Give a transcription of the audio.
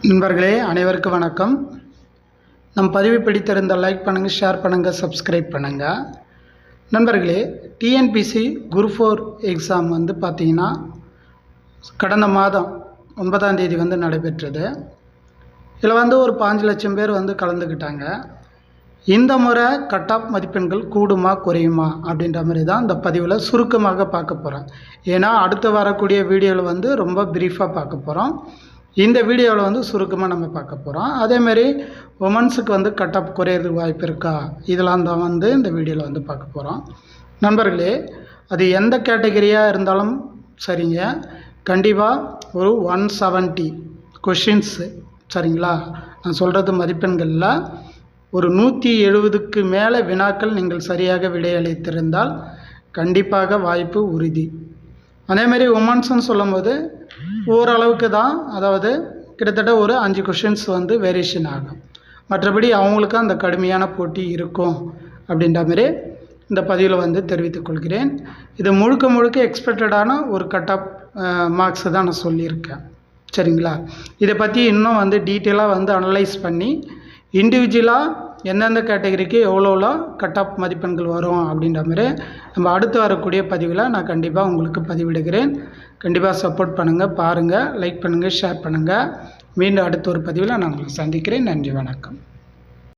நண்பர்களே அனைவருக்கும் வணக்கம். நம் பதிவை பிடித்திருந்தால் லைக் பண்ணுங்கள், ஷேர் பண்ணுங்கள், சப்ஸ்கிரைப் பண்ணுங்கள். நண்பர்களே, டிஎன்பிசி குரூப் 4 எக்ஸாம் வந்து பார்த்திங்கன்னா கடந்த மாதம் 9ஆம் தேதி வந்து நடைபெற்றது. இதில் வந்து ஒரு 5 லட்சம் பேர் வந்து கலந்துக்கிட்டாங்க. இந்த முறை கட் ஆஃப் மதிப்பெண்கள் கூடுமா குறையுமா அப்படின்ற மாதிரி தான் இந்த பதிவில் சுருக்கமாக பார்க்க போகிறேன். ஏன்னா அடுத்து வரக்கூடிய வீடியோவில் வந்து ரொம்ப ப்ரீஃபாக பார்க்க போகிறோம். இந்த வீடியோவில் வந்து சுருக்கமாக நம்ம பார்க்க போகிறோம். அதேமாரி உமன்ஸுக்கு வந்து கட் ஆஃப் குறையிறதுக்கு வாய்ப்பு இருக்கா, இதெல்லாம் தான் வந்து இந்த வீடியோவில் வந்து பார்க்க போகிறோம். நண்பர்களே, அது எந்த கேட்டகரியாக இருந்தாலும் சரிங்க, கண்டிப்பாக ஒரு 170 கொஷின்ஸு சரிங்களா. நான் சொல்கிறது மதிப்பெண்களில் ஒரு 170க்கு மேலே வினாக்கள் நீங்கள் சரியாக விடையளித்திருந்தால் கண்டிப்பாக வாய்ப்பு உறுதி. அதேமாரி உமன்ஸ்ன்னு சொல்லும்போது ஓரளவுக்கு தான், அதாவது கிட்டத்தட்ட ஒரு 5 கொஷின்ஸ் வந்து வேரியேஷன் ஆகும். மற்றபடி அவங்களுக்கு அந்த கடுமையான போட்டி இருக்கும் அப்படின்ற மாதிரி இந்த பதிவில் வந்து தெரிவித்துக் கொள்கிறேன். இது முழுக்க எக்ஸ்பெக்டடான ஒரு கட் ஆஃப் மார்க்ஸை தான் நான் சொல்லியிருக்கேன் சரிங்களா. இதை பற்றி இன்னும் வந்து டீட்டெயிலாக வந்து அனலைஸ் பண்ணி இண்டிவிஜுவலாக எந்தெந்த கேட்டகரிக்கு எவ்வளோ கட் ஆஃப் மதிப்பெண்கள் வரும் அப்படின்ற மாதிரி நம்ம அடுத்து வரக்கூடிய பதிவில் நான் கண்டிப்பாக உங்களுக்கு பதிவிடுகிறேன். கண்டிப்பாக சப்போர்ட் பண்ணுங்கள், பாருங்கள், லைக் பண்ணுங்கள், ஷேர் பண்ணுங்கள். மீண்டும் அடுத்த ஒரு பதிவில் நான் உங்களை சந்திக்கிறேன். நன்றி, வணக்கம்.